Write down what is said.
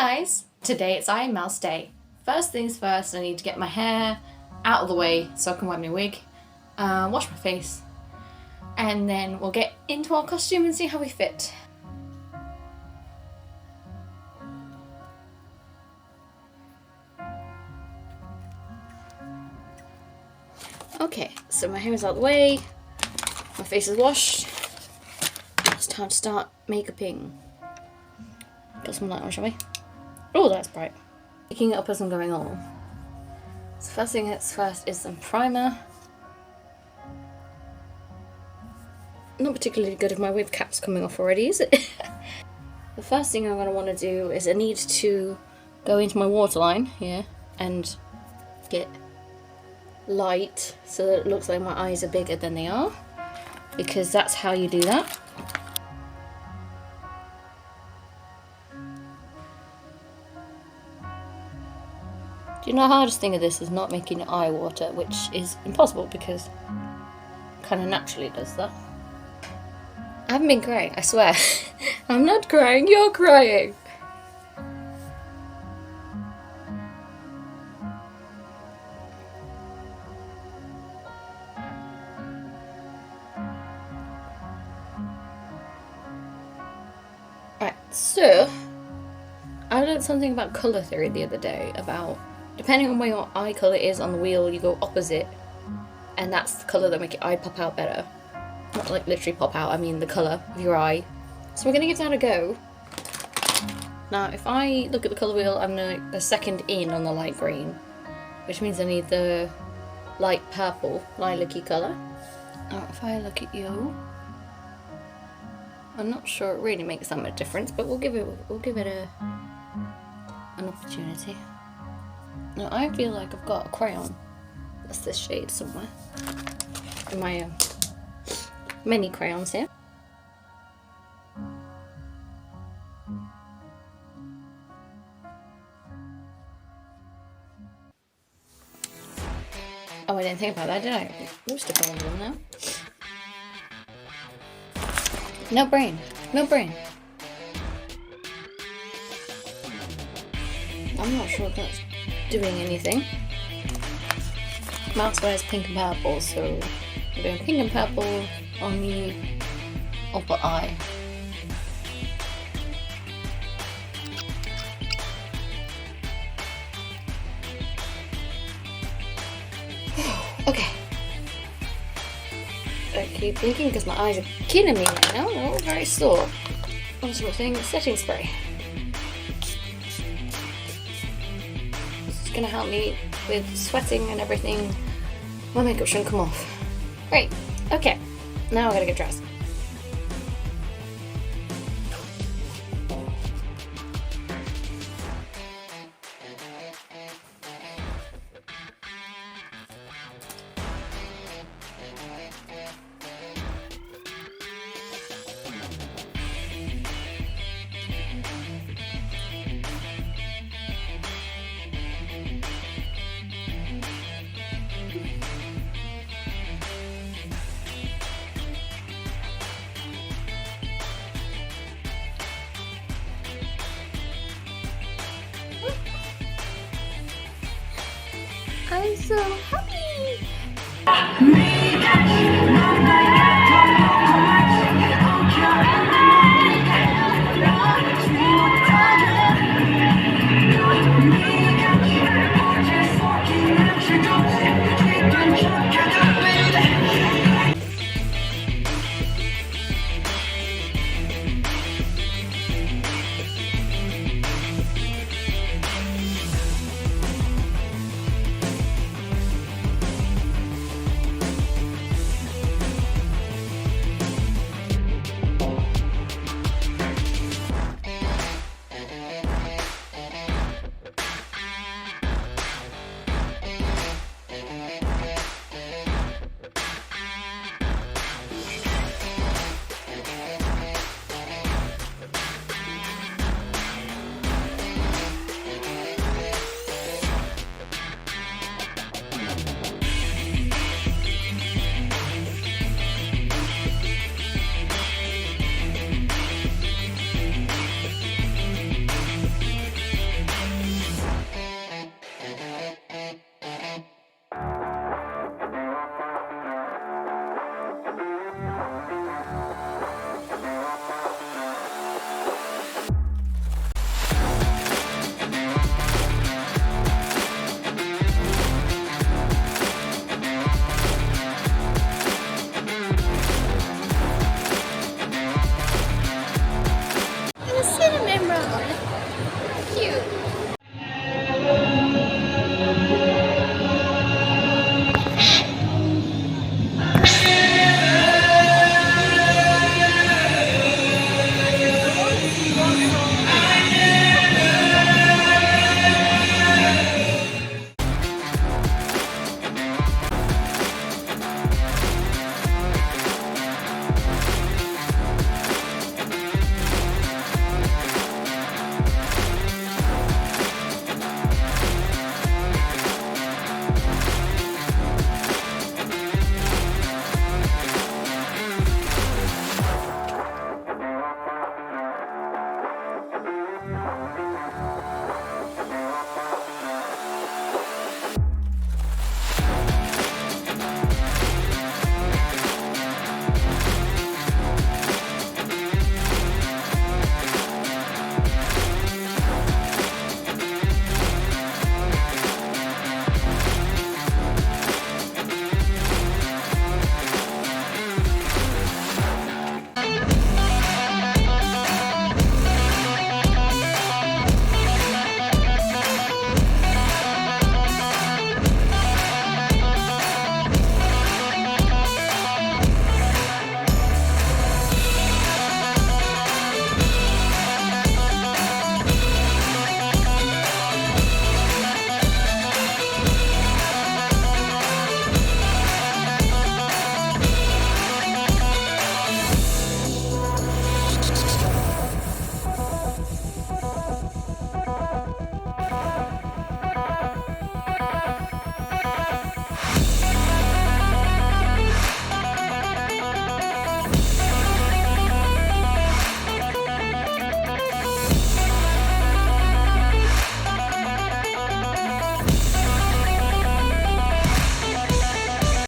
guys! Today it's Iron Mouse Day. First things first, I need to get my hair out of the way so I can wear my wig, wash my face, and then we'll get into our costume and see how we fit. Okay, so my hair is out of the way, my face is washed, it's time to start makeuping. Put some light on, shall we? Oh, that's bright. Picking it up as I'm going along. So first thing that's first is some primer. Not particularly good if my wig cap's coming off already, is it? The first thing I'm going to want to do is I need to go into my waterline here and get light so that it looks like my eyes are bigger than they are, because that's how you do that. Do you know the hardest thing of this is not making your eye water, which is impossible because it kind of naturally does that. I haven't been crying, I swear. I'm not crying, you're crying. Right, so I learned something about colour theory the other day about depending on where your eye colour is on the wheel, you go opposite, and that's the colour that make your eye pop out better. Not like literally pop out, I mean the colour of your eye. So we're going to give that a go. Now if I look at the colour wheel, I'm the second in on the light green, which means I need the light purple, lilac-y colour. Now if I look at you, I'm not sure it really makes that much difference, but we'll give it an opportunity. Now I feel like I've got a crayon that's this shade somewhere in my many crayons here. Oh, I didn't think about that, did I? We'll stick on them now. No brain. No brain. I'm not sure if that's doing anything. Mouse wears pink and purple, so we're doing pink and purple on the upper eye. Okay. I keep thinking because my eyes are killing me right now. They're all very sore. I'm just putting setting spray. This is going to help me with sweating and everything. My makeup shouldn't come off. Right, okay. Now I gotta get dressed. I'm so happy!